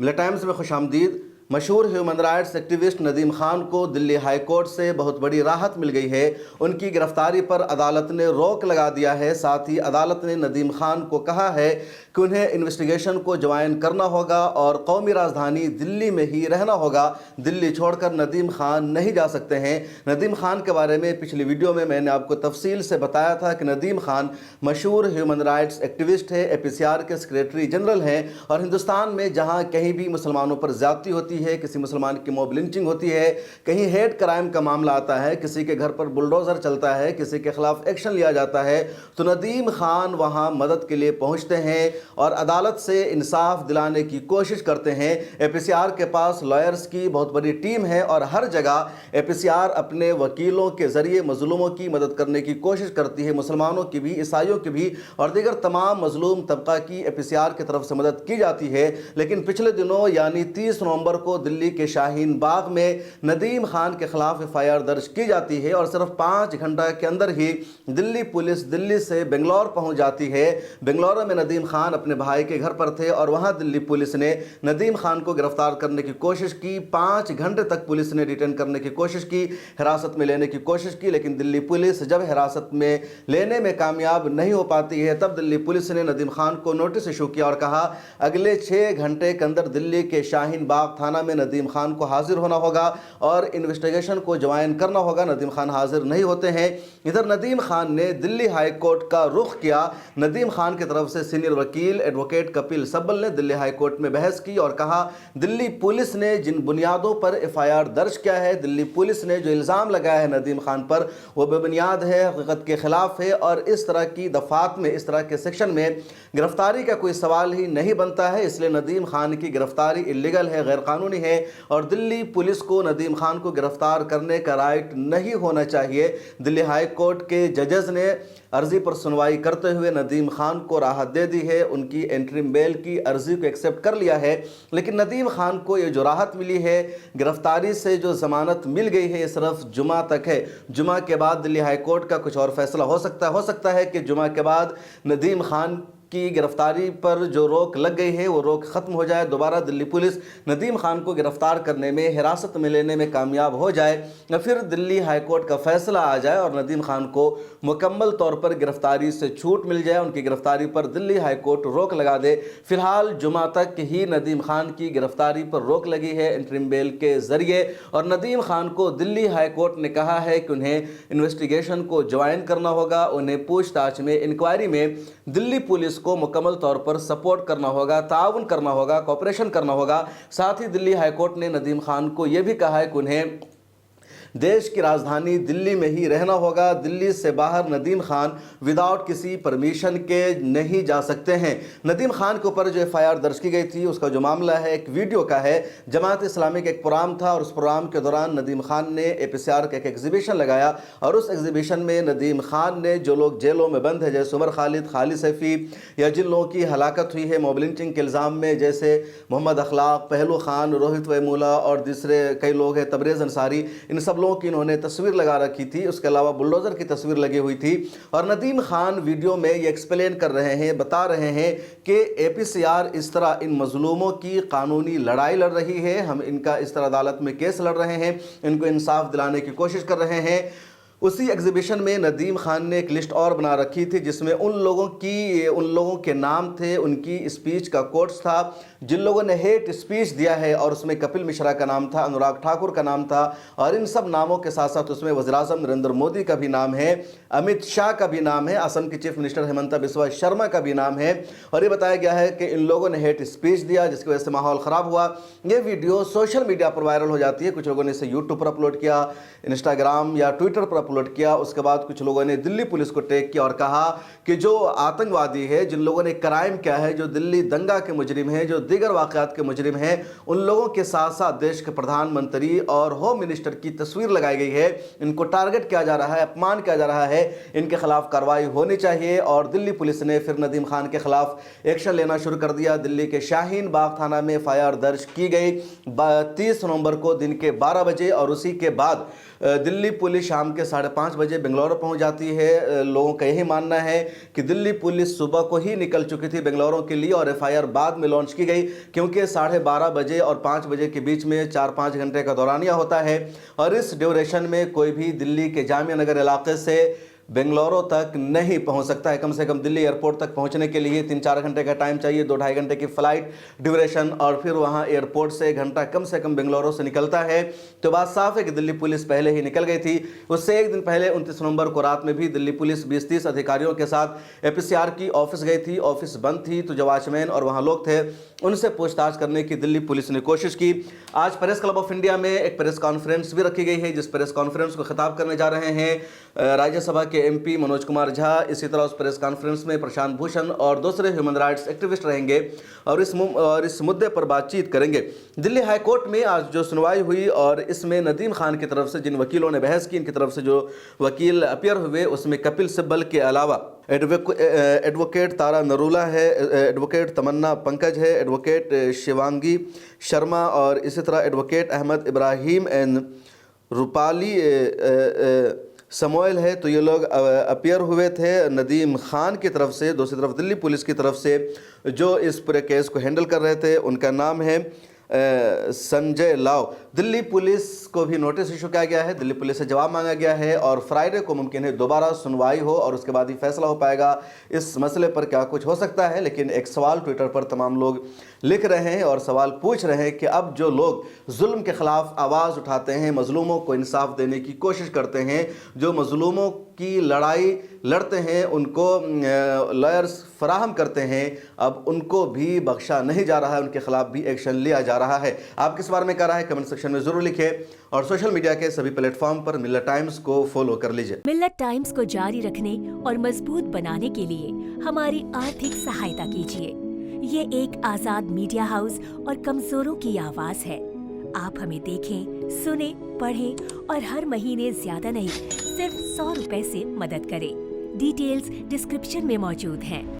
मिला टाइम्स में खुशामदीद। मशहूर human rights activist Nadeem Khan को दिल्ली हाई कोर्ट से बहुत बड़ी राहत मिल गई है। उनकी गिरफ्तारी पर अदालत ने रोक लगा दिया है। साथ ही अदालत ने नदीम खान को कहा है कि उन्हें इन्वेस्टिगेशन को ज्वाइन करना होगा और कौमी राजधानी दिल्ली में ही रहना होगा। दिल्ली छोड़कर नदीम खान नहीं जा सकते हैं। नदीम खान के बारे में पिछली वीडियो में मैंने आपको तफसील से बताया था कि नदीम खान मशहूर ह्यूमन राइट्स एक्टिविस्ट है, APCR के सेक्रेटरी जनरल हैं और हिंदुस्तान में जहां कहीं भी मुसलमानों पर ज्यादती होती है, किसी मुसलमान की मॉब लिंचिंग होती है, कहीं हेट क्राइम का मामला आता है, किसी के घर पर बुलडोजर चलता है, किसी के खिलाफ एक्शन लिया जाता है, तो नदीम खान वहां मदद के लिए पहुंचते हैं और अदालत से इंसाफ दिलाने की कोशिश करते हैं। APCR के पास लॉयर्स की बहुत बड़ी टीम है और हर जगह APCR अपने वकीलों के जरिए मजलूमों की मदद करने की कोशिश करती है। मुसलमानों की भी, ईसाइयों की भी और दीगर तमाम मजलूम तबका की APCR की तरफ से मदद की जाती है। लेकिन पिछले दिनों यानी 30 नवंबर को दिल्ली के शाहीन बाग में नदीम खान के खिलाफ FIR दर्ज की जाती है और सिर्फ 5 घंटे के अंदर ही दिल्ली पुलिस दिल्ली से बेंगलोर पहुंच जाती है। बेंगलोर में नदीम खान अपने भाई के घर पर थे और वहां दिल्ली पुलिस ने नदीम खान को गिरफ्तार करने की कोशिश की। 5 घंटे तक पुलिस ने डिटेन करने की कोशिश की, हिरासत में लेने की कोशिश की, लेकिन दिल्ली पुलिस जब हिरासत में लेने में कामयाब नहीं हो पाती है तब दिल्ली पुलिस ने नदीम खान को नोटिस इशू किया और कहा अगले 6 घंटे के अंदर दिल्ली के शाहीन बाग थाना में नदीम खान को हाजिर होना होगा और इन्वेस्टिगेशन को ज्वाइन करना होगा। नदीम खान हाजिर नहीं होते हैं। इधर नदीम खान ने दिल्ली हाई कोर्ट का रुख किया। नदीम खान की तरफ से सीनियर वकील एडवोकेट कपिल सब्बल ने दिल्ली हाई कोर्ट में बहस की और कहा दिल्ली पुलिस ने जिन बुनियादों पर FIR दर्ज किया है, दिल्ली पुलिस ने जो इल्ज़ाम लगाया है नदीम खान पर, वो बेबुनियाद है, हकीकत के खिलाफ है और इस तरह की दफात में, इस तरह के सेक्शन में गिरफ्तारी का कोई सवाल ही नहीं बनता है। इसलिए नदीम खान की गिरफ्तारी इलीगल है, गैर कानूनी है और दिल्ली पुलिस को नदीम खान को गिरफ्तार करने का राइट नहीं होना चाहिए। दिल्ली हाई कोर्ट के जजेस ने अर्जी पर सुनवाई करते हुए नदीम खान को राहत दे दी है। उनकी एंट्रीम बेल की अर्जी को एक्सेप्ट कर लिया है। लेकिन नदीम खान को ये जो राहत मिली है, गिरफ्तारी से जो जमानत मिल गई है, ये सिर्फ जुमा तक है। जुमा के बाद दिल्ली हाई कोर्ट का कुछ और फैसला हो सकता है कि जुमा के बाद नदीम खान की गिरफ्तारी पर जो रोक लग गई है वो रोक ख़त्म हो जाए, दोबारा दिल्ली पुलिस नदीम खान को गिरफ्तार करने में, हिरासत में लेने में कामयाब हो जाए, फिर दिल्ली हाई कोर्ट का फैसला आ जाए और नदीम खान को मुकम्मल तौर पर गिरफ्तारी से छूट मिल जाए, उनकी गिरफ्तारी पर दिल्ली हाई कोर्ट रोक लगा दे। फिलहाल जुमा तक ही नदीम खान की गिरफ्तारी पर रोक लगी है इंटरिम बेल के ज़रिए और नदीम खान को दिल्ली हाई कोर्ट ने कहा है कि उन्हें इन्वेस्टिगेशन को ज्वाइन करना होगा, उन्हें पूछताछ में, इंक्वायरी में दिल्ली पुलिस को मुकम्मल तौर पर सपोर्ट करना होगा, ताउन करना होगा, कोऑपरेशन करना होगा। साथ ही दिल्ली हाई कोर्ट ने नदीम खान को यह भी कहा है कि उन्हें देश की राजधानी दिल्ली में ही रहना होगा। दिल्ली से बाहर नदीम खान विदाउट किसी परमिशन के नहीं जा सकते हैं। नदीम खान के ऊपर जो FIR दर्ज की गई थी उसका जो मामला है एक वीडियो का है। जमात इस्लामी का एक प्रोग्राम था और उस प्रोग्राम के दौरान नदीम खान ने APCR का एक एग्जीबिशन लगाया और उस एग्जीबिशन में नदीम खान ने जो लोग जेलों में बंद है, जैसे उमर खालिद, खालिद सैफी या जिन लोगों की हलाकत हुई है मॉब लिंचिंग के इल्ज़ाम में, जैसे मोहम्मद अखलाक, पहलू खान, रोहित वैमूला और दूसरे कई लोग हैं, तबरेज़ अंसारी, इन सब लोगों की इन्होंने तस्वीर लगा रखी थी। उसके अलावा बुलडोज़र की तस्वीर लगी हुई थी और नदीम खान वीडियो में ये एक्सप्लेन कर रहे हैं, बता रहे हैं कि APCR इस तरह इन मजलूमों की कानूनी लड़ाई लड़ रही है, हम इनका इस तरह अदालत में केस लड़ रहे हैं, इनको इंसाफ दिलाने की कोशिश कर रहे हैं। उसी एग्जीबिशन में नदीम खान ने एक लिस्ट और बना रखी थी जिसमें उन लोगों के नाम थे, उनकी स्पीच का कोट्स था जिन लोगों ने हेट स्पीच दिया है और उसमें कपिल मिश्रा का नाम था, अनुराग ठाकुर का नाम था और इन सब नामों के साथ साथ उसमें वज़ीर-ए-आज़म नरेंद्र मोदी का भी नाम है, अमित शाह का भी नाम है, असम के चीफ मिनिस्टर हेमंता बिस्वा शर्मा का भी नाम है और ये बताया गया है कि इन लोगों ने हेट स्पीच दिया जिसकी वजह से माहौल ख़राब हुआ। ये वीडियो सोशल मीडिया पर वायरल हो जाती है। कुछ लोगों ने इसे यूट्यूब पर अपलोड किया, इंस्टाग्राम या ट्विटर पर अपलोड किया। उसके बाद कुछ लोगों ने दिल्ली पुलिस को टैग किया और कहा कि जो आतंकवादी है, जिन लोगों ने क्राइम किया है, जो दिल्ली दंगा के मुजरिम हैं, जो दीगर वाक़यात के मुजरिम हैं, उन लोगों के साथ साथ देश के प्रधानमंत्री और होम मिनिस्टर की तस्वीर लगाई गई है। इनको टारगेट किया जा रहा है, अपमान किया जा रहा है, इनके खिलाफ कार्रवाई होनी चाहिए। और दिल्ली पुलिस ने फिर नदीम खान के खिलाफ एक्शन लेना शुरू कर दिया। दिल्ली के शाहीन बाग थाना में FIR दर्ज की गई 30 नवंबर को दिन के 12 बजे और उसी के बाद दिल्ली पुलिस शाम के 5:30 बजे बेंगलुरु पहुंच जाती है। लोगों का यही मानना है कि दिल्ली पुलिस सुबह को ही निकल चुकी थी बेंगलुरु के लिए और एफआईआर बाद में लॉन्च की गई, क्योंकि 12:30 बजे और 5 बजे के बीच में 4-5 घंटे का दौरानिया होता है और इस ड्यूरेशन में कोई भी दिल्ली के जामिया नगर इलाके से बेंगलुरु तक नहीं पहुंच सकता है। कम से कम दिल्ली एयरपोर्ट तक पहुंचने के लिए 3-4 घंटे का टाइम चाहिए, 2-2.5 घंटे की फ्लाइट ड्यूरेशन, और फिर वहां एयरपोर्ट से 1 घंटा कम से कम बेंगलुरु से निकलता है। तो बात साफ है कि दिल्ली पुलिस पहले ही निकल गई थी। उससे एक दिन पहले 29 नवंबर को रात में भी दिल्ली पुलिस 20-30 अधिकारियों के साथ एपीसीआर की ऑफिस गई थी। ऑफिस बंद थी तो जो वॉचमैन और वहां लोग थे उनसे पूछताछ करने की दिल्ली पुलिस ने कोशिश की। आज प्रेस क्लब ऑफ इंडिया में एक प्रेस कॉन्फ्रेंस भी रखी गई है, जिस प्रेस कॉन्फ्रेंस को खिताब करने जा रहे हैं राज्यसभा के एमपी मनोज कुमार झा। इसी तरह उस प्रेस कॉन्फ्रेंस में प्रशांत भूषण और दूसरे ह्यूमन राइट्स एक्टिविस्ट रहेंगे और इस मुद्दे पर बातचीत करेंगे। दिल्ली हाई कोर्ट में आज जो सुनवाई हुई और इसमें नदीम खान की तरफ से जिन वकीलों ने बहस की, इनकी तरफ से जो वकील अपीयर हुए उसमें कपिल सिब्बल के अलावा एडवोकेट तारा नरूला है, एडवोकेट तमन्ना पंकज है, एडवोकेट शिवांगी शर्मा और इसी तरह एडवोकेट अहमद इब्राहिम एंड रूपाली समोयल है। तो ये लोग अपीयर हुए थे नदीम खान की तरफ से। दूसरी तरफ दिल्ली पुलिस की तरफ से जो इस पूरे केस को हैंडल कर रहे थे उनका नाम है संजय लाव। दिल्ली पुलिस को भी नोटिस इशू किया गया है, दिल्ली पुलिस से जवाब मांगा गया है और फ्राइडे को मुमकिन है दोबारा सुनवाई हो और उसके बाद ही फैसला हो पाएगा इस मसले पर। क्या कुछ हो सकता है, लेकिन एक सवाल ट्विटर पर तमाम लोग लिख रहे हैं और सवाल पूछ रहे हैं कि अब जो लोग जुल्म के खिलाफ आवाज़ उठाते हैं, मजलूमों को इंसाफ देने की कोशिश करते हैं, जो मजलूमों की लड़ाई लड़ते हैं, उनको लॉयर्स फराहम करते हैं, अब उनको भी बख्शा नहीं जा रहा है, उनके खिलाफ भी एक्शन लिया जा रहा है। आप किस बारे में कह रहा है कमेंट सेक्शन में जरूर लिखें और सोशल मीडिया के सभी प्लेटफॉर्म पर मिल्लत टाइम्स को फॉलो कर लीजिए। मिल्लत टाइम्स को जारी रखने और मजबूत बनाने के लिए हमारी आर्थिक सहायता कीजिए। ये एक आजाद मीडिया हाउस और कमजोरों की आवाज है। आप हमें देखें, सुने, पढ़ें और हर महीने ज्यादा नहीं सिर्फ 100 रुपए से मदद करें। डिटेल्स डिस्क्रिप्शन में मौजूद हैं।